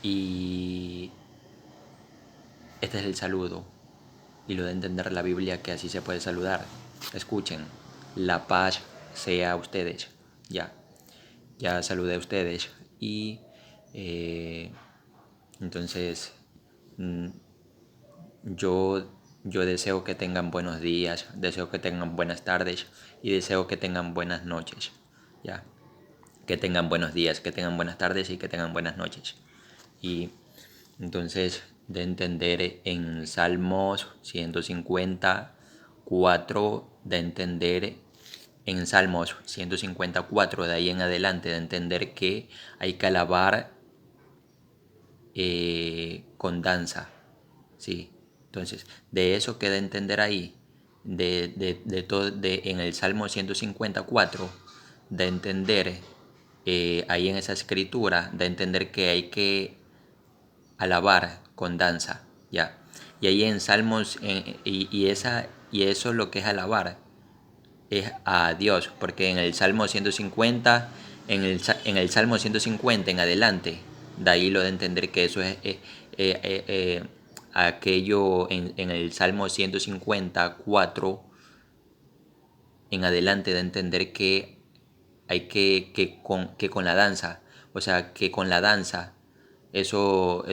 Y este es el saludo. Y lo de entender la Biblia que así se puede saludar. Escuchen, la paz sea a ustedes. Ya saludé a ustedes. Y entonces mm, yo, yo deseo que tengan buenos días, deseo que tengan buenas tardes y deseo que tengan buenas noches. Ya, que tengan buenos días, que tengan buenas tardes y que tengan buenas noches. Y entonces de entender en Salmos 154, de entender en Salmos 154, de ahí en adelante, de entender que hay que alabar con danza, ¿sí? Entonces, de eso queda entender ahí, todo, en el Salmo 154, de entender ahí en esa escritura, de entender que hay que alabar con danza, ¿ya? Y ahí en Salmos, y eso lo que es alabar, es a Dios, porque en el Salmo 150, en el Salmo 150 en adelante, de ahí lo de entender que eso es aquello en el Salmo 154 en adelante, de entender que hay que con la danza, o sea, que con la danza, eso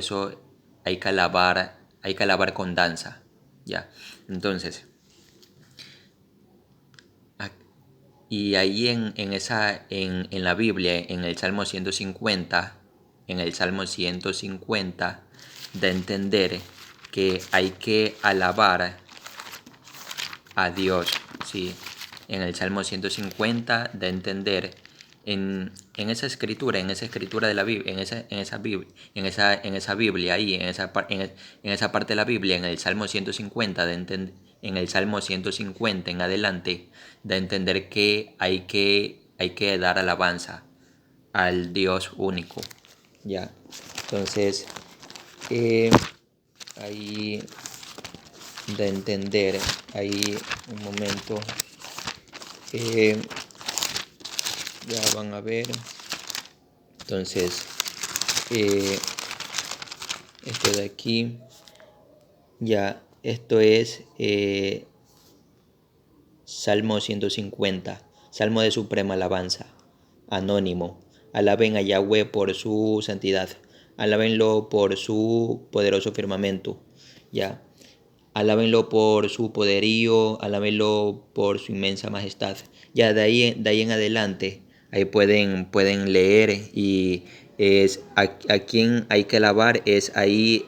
hay que alabar con danza, ya. Entonces, y ahí en la Biblia, en el Salmo 150, de entender que hay que alabar a Dios, ¿sí? En el Salmo 150, de entender en esa escritura de la Biblia, en esa Biblia ahí, en esa parte de la Biblia, en el Salmo 150, en el Salmo 150 en adelante, de entender que hay que dar alabanza al Dios único, ¿ya? Entonces, eh, ahí de entender, ahí un momento, eh, ya van a ver, entonces, eh, esto de aquí, ya, esto es Salmo 150, Salmo de Suprema Alabanza, anónimo. Alaben a Yahweh por su santidad, alábenlo por su poderoso firmamento, ya. Alábenlo por su poderío, alábenlo por su inmensa majestad. Ya de ahí en adelante, ahí pueden leer y es a quien hay que alabar es ahí.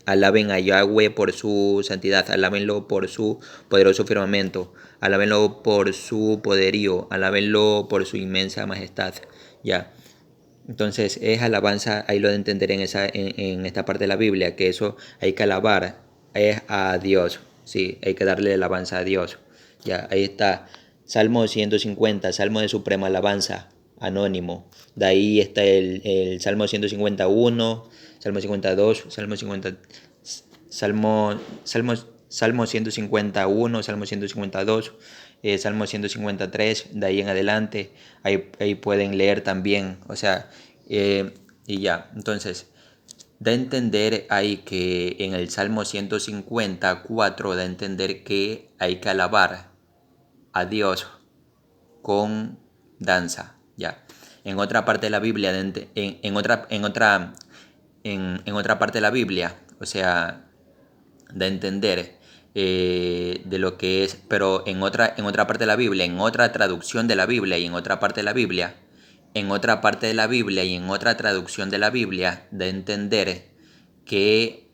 Alaben a Yahweh por su santidad, alábenlo por su poderoso firmamento, alábenlo por su poderío, alábenlo por su inmensa majestad. Ya. Entonces es alabanza, ahí lo de entender en esta parte de la Biblia, que eso hay que alabar es a Dios, sí, hay que darle alabanza a Dios. Ya, ahí está, Salmo 150, Salmo de Suprema Alabanza, anónimo. De ahí está el Salmo 151, Salmo 52, Salmo, Salmo, Salmo 151, Salmo 152, Salmo 153, de ahí en adelante, ahí pueden leer también, o sea, y ya, entonces, da a entender ahí que en el Salmo 154 da a entender que hay que alabar a Dios con danza, ya. En otra parte de la Biblia, en otra parte de la Biblia, o sea, de entender de lo que es, pero en otra parte de la Biblia, en otra traducción de la Biblia y en otra parte de la Biblia, en otra parte de la Biblia y en otra traducción de la Biblia, de entender que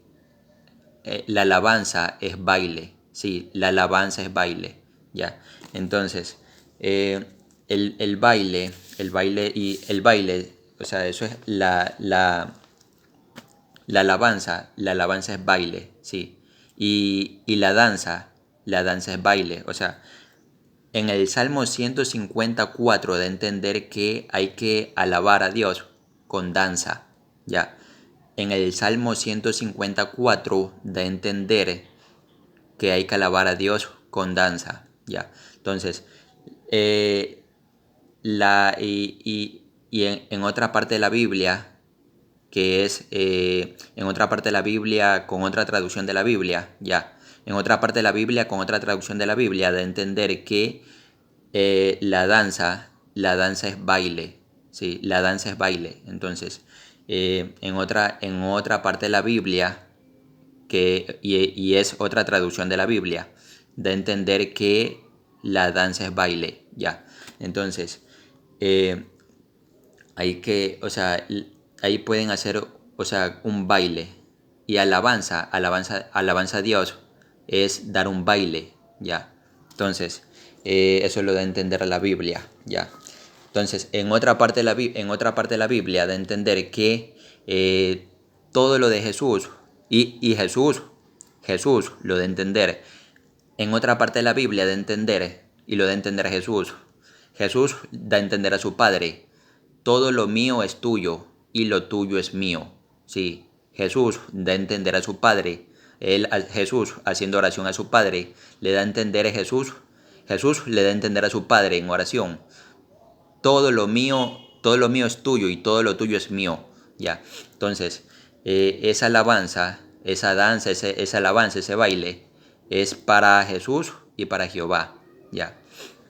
la alabanza es baile, sí, la alabanza es baile, ya. Entonces, el baile, el baile, o sea, eso es la alabanza es baile, sí. Y la danza es baile. O sea, en el Salmo 154 de entender que hay que alabar a Dios con danza, ya. En el Salmo 154 de entender que hay que alabar a Dios con danza, ya. Entonces, y en otra parte de la Biblia que es en otra parte de la Biblia con otra traducción de la Biblia, ya. En otra parte de la Biblia con otra traducción de la Biblia, de entender que la danza es baile, sí, la danza es baile. Entonces, en otra parte de la Biblia, y es otra traducción de la Biblia, de entender que la danza es baile, ya. Entonces, eh, o sea, ahí pueden hacer, o sea, un baile. Y alabanza a Dios es dar un baile, ya. Entonces, eso lo da a entender la Biblia, ya. Entonces, en otra parte de la Biblia da a entender que todo lo de Jesús y Jesús lo da a entender. En otra parte de la Biblia da a entender, y lo da a entender Jesús. Jesús da a entender a su Padre: todo lo mío es tuyo y lo tuyo es mío. Sí, Jesús da a entender a su Padre. Jesús, haciendo oración a su Padre, le da a entender a Jesús le da a entender a su Padre en oración: todo lo mío es tuyo y todo lo tuyo es mío. Ya. Entonces, esa alabanza, esa danza, esa alabanza, ese baile, es para Jesús y para Jehová. Ya.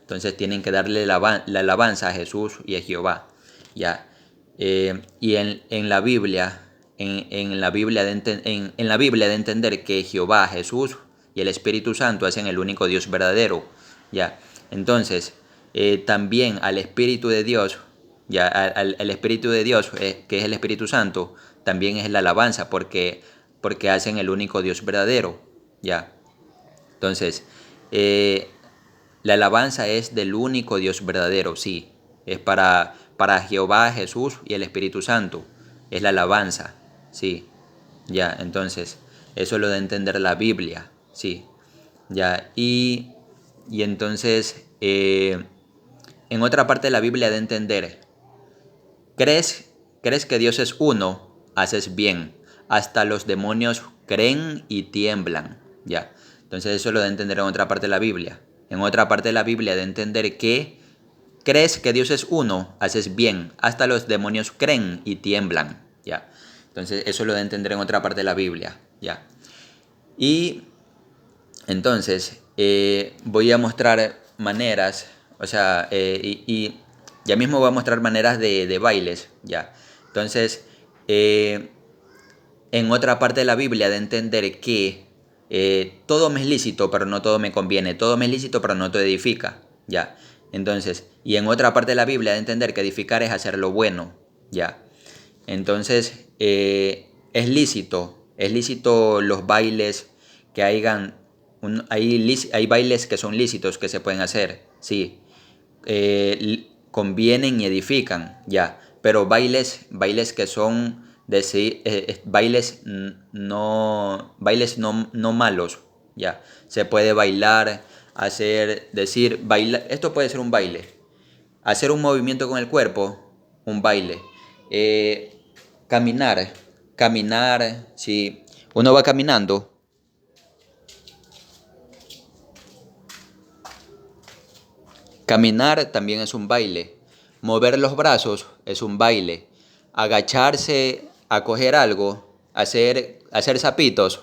Entonces tienen que darle la alabanza a Jesús y a Jehová. Ya. Y en la Biblia, en la Biblia en la Biblia de entender que Jehová, Jesús y el Espíritu Santo hacen el único Dios verdadero. Ya. Entonces, también al Espíritu de Dios, ya, al Espíritu de Dios, que es el Espíritu Santo, también es la alabanza, porque hacen el único Dios verdadero. Ya. Entonces, la alabanza es del único Dios verdadero, sí. Es para Jehová, Jesús y el Espíritu Santo. Es la alabanza, sí. Ya, entonces, eso lo da a entender la Biblia, sí. Ya, y entonces, en otra parte de la Biblia da a entender: ¿crees que Dios es uno? Haces bien. Hasta los demonios creen y tiemblan. Ya. Entonces eso lo da a entender en otra parte de la Biblia. En otra parte de la Biblia da a entender que crees que Dios es uno, haces bien. Hasta los demonios creen y tiemblan. Ya. Entonces eso lo da a entender en otra parte de la Biblia. Ya. Y entonces voy a mostrar maneras, o sea, y ya mismo voy a mostrar maneras de bailes. Ya. Entonces, en otra parte de la Biblia de entender que todo me es lícito, pero no todo me conviene. Todo me es lícito, pero no todo edifica. Ya. Entonces, y en otra parte de la Biblia de entender que edificar es hacer lo bueno. Ya. Entonces, es lícito los bailes que hayan, hay bailes que son lícitos que se pueden hacer, sí. Convienen y edifican, ya. Pero bailes que son bailes no malos, ya. Se puede bailar, bailar. Esto puede ser un baile. Hacer un movimiento con el cuerpo, un baile. Eh, caminar, si uno va caminando. Caminar también es un baile. Mover los brazos es un baile. Agacharse a coger algo, hacer zapitos,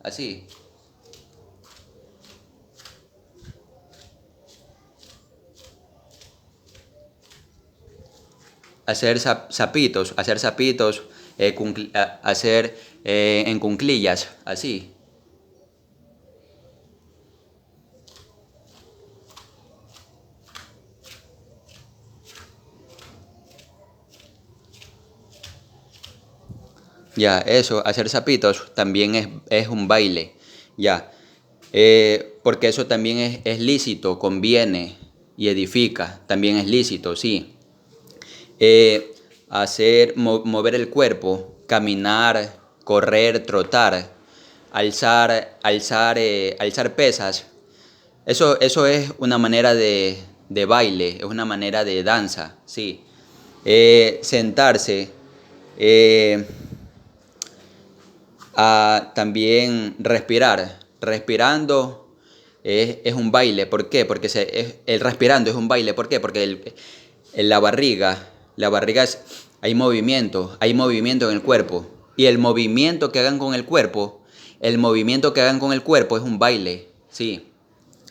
así. Hacer zapitos, hacer en cunclillas, así. Ya, eso, hacer zapitos también es un baile, ya. Porque eso también es lícito, conviene y edifica, también es lícito, sí. Mover el cuerpo, caminar, correr, trotar, alzar pesas. Eso es una manera de baile, es una manera de danza, sí. Sentarse, eh, a también respirar. Respirando es un baile. ¿Por qué? Porque el respirando es un baile. ¿Por qué? Porque la barriga hay movimiento en el cuerpo. Y el movimiento que hagan con el cuerpo, el movimiento que hagan con el cuerpo es un baile, sí,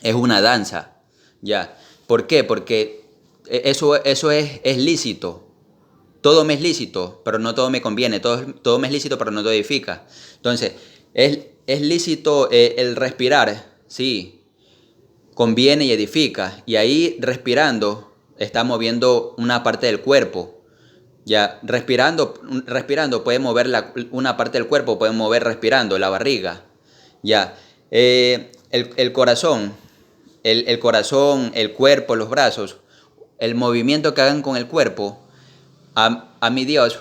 es una danza, ya. ¿Por qué? Porque eso es lícito. Todo me es lícito, pero no todo me conviene. Todo me es lícito, pero no todo edifica. Entonces, es lícito el respirar, sí, conviene y edifica. Y ahí respirando, está moviendo una parte del cuerpo. Ya, respirando puede mover una parte del cuerpo, puede mover respirando, la barriga. Ya, el corazón, el corazón, el cuerpo, los brazos, el movimiento que hagan con el cuerpo, a mi Dios,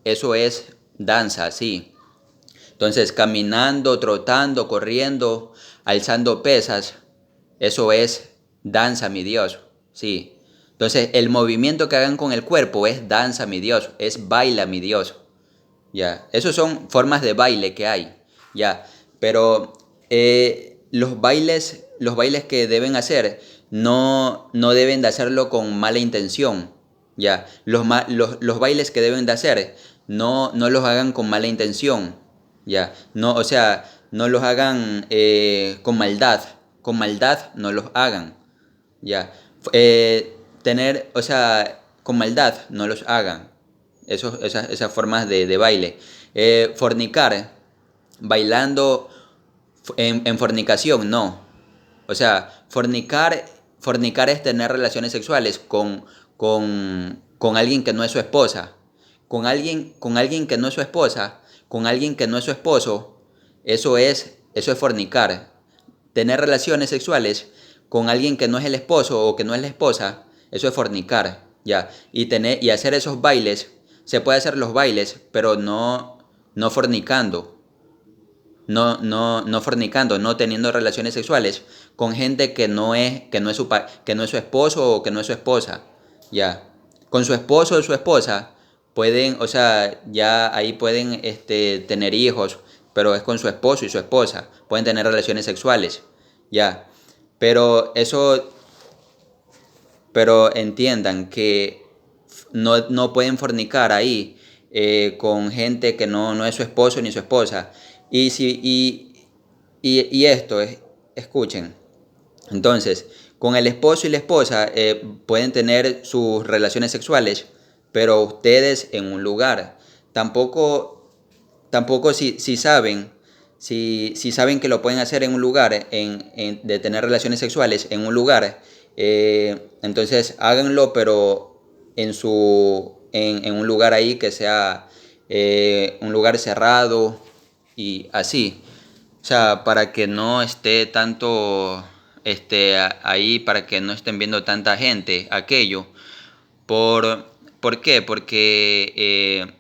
eso es danza, sí. Entonces, caminando, trotando, corriendo, alzando pesas, eso es danza, mi Dios, sí. Entonces, el movimiento que hagan con el cuerpo es danza, mi Dios, es baila, mi Dios. Ya, esos son formas de baile que hay, ya. Pero los bailes que deben hacer, no deben de hacerlo con mala intención, ya. Los bailes que deben de hacer, no los hagan con mala intención, ya. No, o sea, no los hagan con maldad no los hagan, ya. O sea, con maldad no los hagan. Esas formas de baile. Fornicar, bailando en fornicación, no. O sea, fornicar es tener relaciones sexuales con alguien que no es su esposa. Con alguien que no es su esposa, con alguien que no es su esposo, eso es fornicar. Tener relaciones sexuales con alguien que no es el esposo o que no es la esposa, eso es fornicar, ya. Y hacer esos bailes, se puede hacer los bailes, pero no fornicando, no fornicando, no teniendo relaciones sexuales con gente que no es su esposo o que no es su esposa, ya. Con su esposo o su esposa pueden, o sea, ya ahí pueden tener hijos, pero es con su esposo y su esposa, pueden tener relaciones sexuales, ya. Pero pero entiendan que no pueden fornicar ahí con gente que no es su esposo ni su esposa. Y esto, escuchen, entonces, con el esposo y la esposa pueden tener sus relaciones sexuales, pero ustedes en un lugar. Tampoco si saben que lo pueden hacer en un lugar, de tener relaciones sexuales en un lugar, entonces háganlo, pero en un lugar ahí que sea un lugar cerrado y así. O sea, para que no esté tanto ahí, para que no estén viendo tanta gente aquello. ¿Por qué? Porque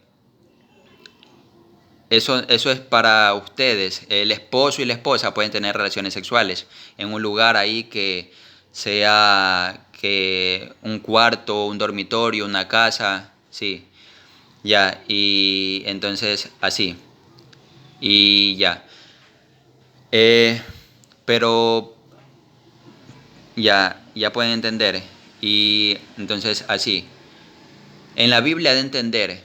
eso es para ustedes. El esposo y la esposa pueden tener relaciones sexuales en un lugar ahí que sea que un cuarto, un dormitorio, una casa, sí, ya, y entonces así, y ya. Eh, pero ya pueden entender, y entonces así. En la Biblia de entender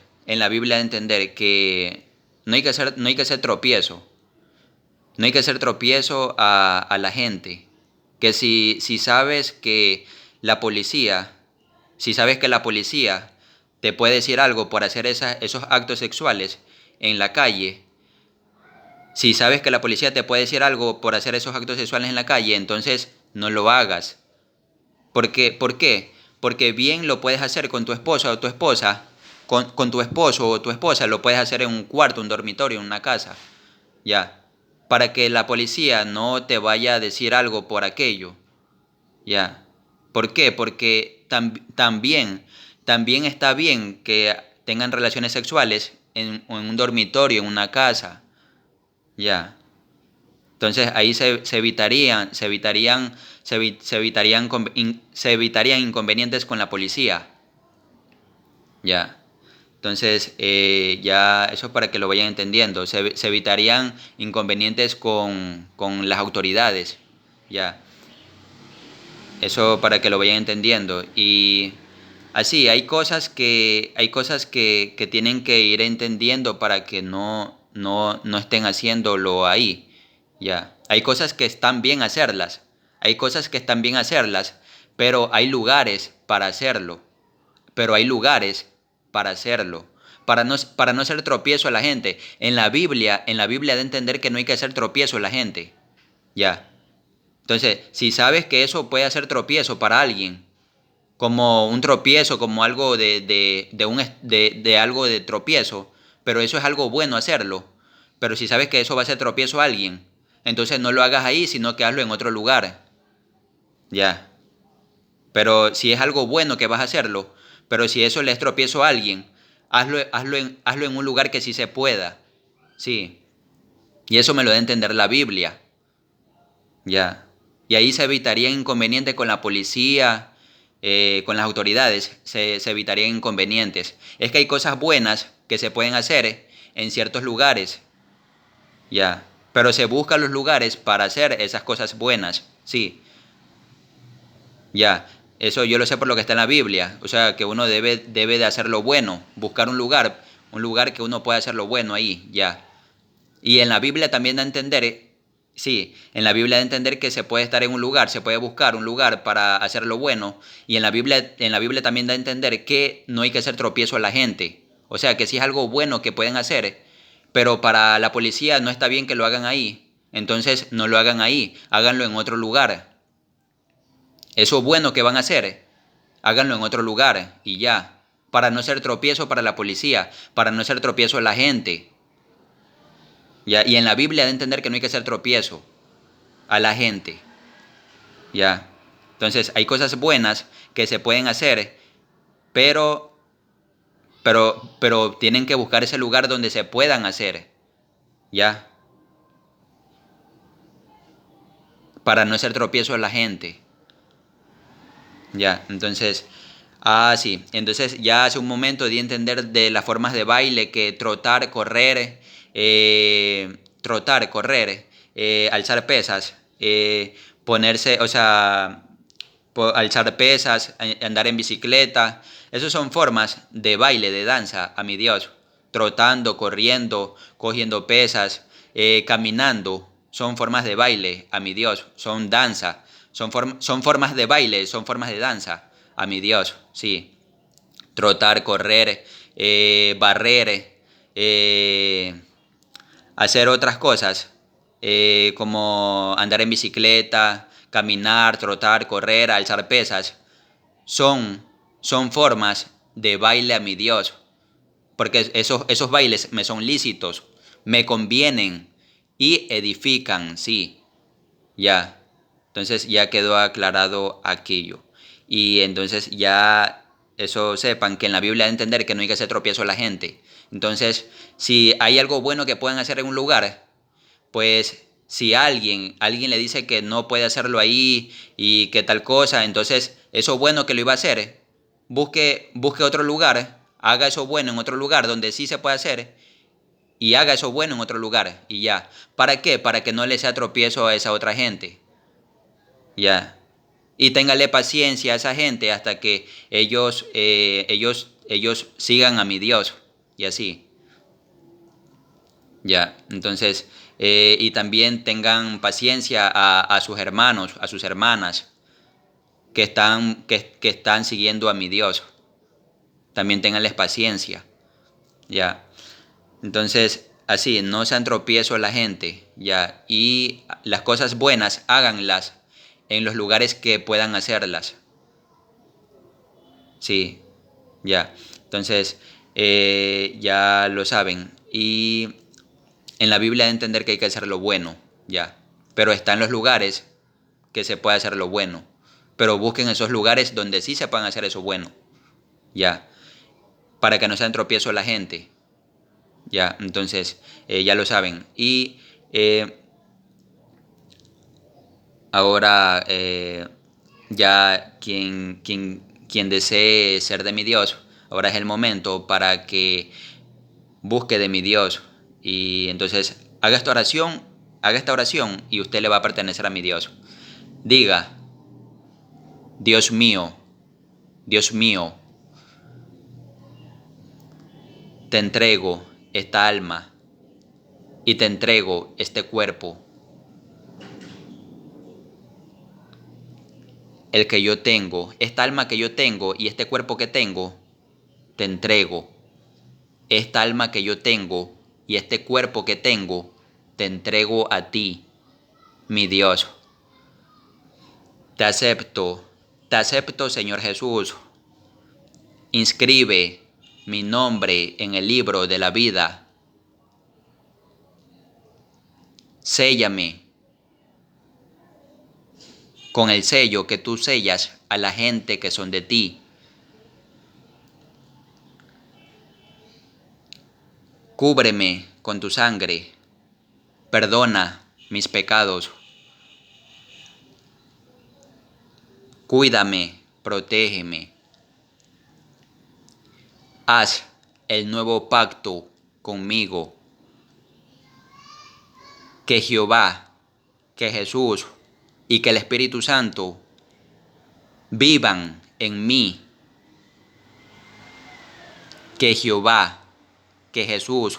que no hay que hacer tropiezo. No hay que hacer tropiezo a la gente. Que si sabes que la policía, si sabes que la policía te puede decir algo por hacer esos actos sexuales en la calle, si sabes que la policía te puede decir algo por hacer esos actos sexuales en la calle, entonces no lo hagas. ¿Por qué? Porque bien lo puedes hacer con tu esposa o tu esposa, con tu esposo o tu esposa, lo puedes hacer en un cuarto, un dormitorio, en una casa, ya, para que la policía no te vaya a decir algo por aquello, ya. ¿Por qué? Porque también está bien que tengan relaciones sexuales en un dormitorio, en una casa, ya. Entonces ahí se evitarían inconvenientes con la policía, ya. Entonces, ya eso es para que lo vayan entendiendo. Se evitarían inconvenientes con las autoridades. Ya. Eso para que lo vayan entendiendo. así, hay cosas que tienen que ir entendiendo para que no estén haciéndolo ahí. Ya. Hay cosas que están bien hacerlas. Hay cosas que están bien hacerlas, pero hay lugares para hacerlo. Pero hay lugares para hacerlo. Para no ser tropiezo a la gente. En la Biblia de entender que no hay que hacer tropiezo a la gente. Ya. Entonces, si sabes que eso puede hacer tropiezo para alguien, como un tropiezo, como algo de algo de tropiezo, pero eso es algo bueno hacerlo. Pero si sabes que eso va a ser tropiezo a alguien, entonces no lo hagas ahí, sino que hazlo en otro lugar. Ya. Pero si es algo bueno que vas a hacerlo, pero si eso le es tropiezo a alguien, hazlo en un lugar que sí se pueda. Sí. Y eso me lo da a entender la Biblia. Ya. Y ahí se evitaría inconvenientes con la policía, con las autoridades, se evitarían inconvenientes. Es que hay cosas buenas que se pueden hacer en ciertos lugares, ya. Pero se buscan los lugares para hacer esas cosas buenas, sí, ya. Eso yo lo sé por lo que está en la Biblia. O sea, que uno debe de hacer lo bueno, buscar un lugar que uno pueda hacer lo bueno ahí, ya. Y en la Biblia también da a entender, sí, en la Biblia da a entender que se puede estar en un lugar, se puede buscar un lugar para hacer lo bueno. Y en la Biblia también da a entender que no hay que hacer tropiezo a la gente. O sea, que si es algo bueno que pueden hacer, pero para la policía no está bien que lo hagan ahí. Entonces no lo hagan ahí, háganlo en otro lugar. Eso bueno que van a hacer, háganlo en otro lugar y ya. Para no ser tropiezo para la policía, para no ser tropiezo a la gente. ¿Ya? Y en la Biblia da a entender que no hay que hacer tropiezo a la gente. ¿Ya? Entonces hay cosas buenas que se pueden hacer, pero, pero tienen que buscar ese lugar donde se puedan hacer. ¿Ya? Para no hacer tropiezo a la gente. ¿Ya? Entonces, sí. Entonces ya hace un momento di a entender de las formas de baile que trotar, correr, alzar pesas, ponerse, o sea, alzar pesas, andar en bicicleta. Esas son formas de baile, de danza a mi Dios. Trotando, corriendo, cogiendo pesas, caminando. Son formas de baile a mi Dios. Son danza. Son formas de baile, son formas de danza a mi Dios. Sí. Trotar, correr, barrer, hacer otras cosas, como andar en bicicleta, caminar, trotar, correr, alzar pesas, son formas de baile a mi Dios, porque esos bailes me son lícitos, me convienen y edifican, sí, ya. Entonces ya quedó aclarado aquello. Y entonces ya eso sepan que en la Biblia hay que entender que no hay que hacer tropiezo a la gente. Entonces, si hay algo bueno que puedan hacer en un lugar, pues si alguien le dice que no puede hacerlo ahí y que tal cosa, entonces eso bueno que lo iba a hacer, busque otro lugar, haga eso bueno en otro lugar donde sí se puede hacer y haga eso bueno en otro lugar y ya. ¿Para qué? Para que no le sea tropiezo a esa otra gente. Ya. Y téngale paciencia a esa gente hasta que ellos sigan a mi Dios. Y así. Ya. Entonces, y también tengan paciencia a sus hermanos, a sus hermanas que están siguiendo a mi Dios. También ténganles paciencia. Ya. Entonces, así, no sean tropiezo a la gente. Ya. Y las cosas buenas, háganlas en los lugares que puedan hacerlas. Sí, ya. Entonces, ya lo saben. Y en la Biblia hay que entender que hay que hacer lo bueno, ya. Pero está en los lugares que se puede hacer lo bueno. Pero busquen esos lugares donde sí se puedan hacer eso bueno, ya. Para que no sean tropiezo la gente, ya. Entonces, ya lo saben. Y ahora, ya quien desee ser de mi Dios, ahora es el momento para que busque de mi Dios. Y entonces haga esta oración y usted le va a pertenecer a mi Dios. Diga, Dios mío, te entrego esta alma y te entrego este cuerpo, el que yo tengo, esta alma que yo tengo y este cuerpo que tengo, te entrego. Esta alma que yo tengo y este cuerpo que tengo, te entrego a ti, mi Dios. Te acepto, Señor Jesús. Inscribe mi nombre en el libro de la vida. Séllame con el sello que tú sellas a la gente que son de ti. Cúbreme con tu sangre. Perdona mis pecados. Cuídame, protégeme. Haz el nuevo pacto conmigo. Que Jehová, que Jesús y que el Espíritu Santo vivan en mí. Que Jehová, que Jesús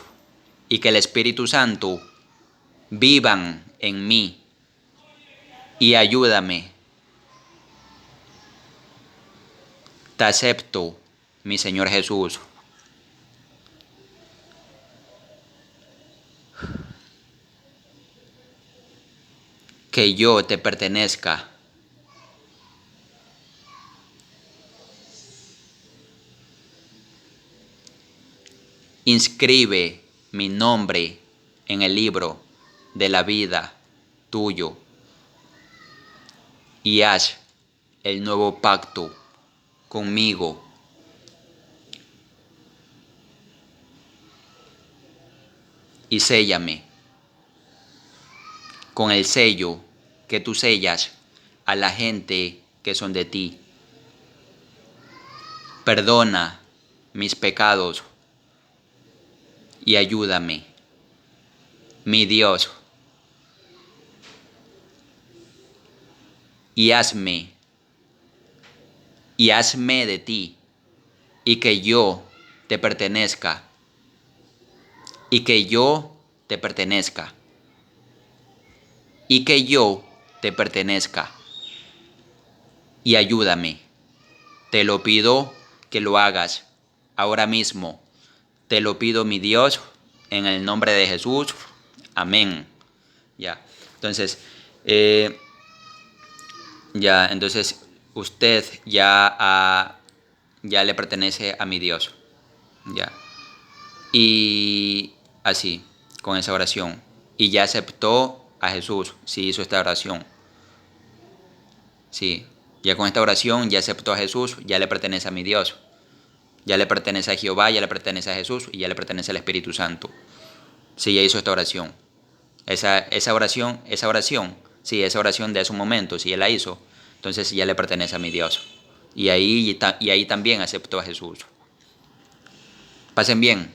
y que el Espíritu Santo vivan en mí. Y ayúdame. Te acepto, mi Señor Jesús. Que yo te pertenezca. Inscribe mi nombre en el libro de la vida tuyo y haz el nuevo pacto conmigo. Y séllame con el sello que tú sellas a la gente que son de ti. Perdona mis pecados y ayúdame, mi Dios, y hazme de ti, y que yo te pertenezca, y que yo te pertenezca, y que yo te pertenezca, y ayúdame. Te lo pido que lo hagas ahora mismo. Te lo pido, mi Dios, en el nombre de Jesús. Amén. Ya. Entonces, usted ya le pertenece a mi Dios. Ya. Y así, con esa oración. Y ya aceptó a Jesús si hizo esta oración. Sí. Ya con esta oración ya aceptó a Jesús, ya le pertenece a mi Dios. Ya le pertenece a Jehová, ya le pertenece a Jesús y ya le pertenece al Espíritu Santo. Sí, ya hizo esta oración. Esa oración de hace un momento, si él la hizo, entonces ya le pertenece a mi Dios. Y ahí también aceptó a Jesús. Pasen bien.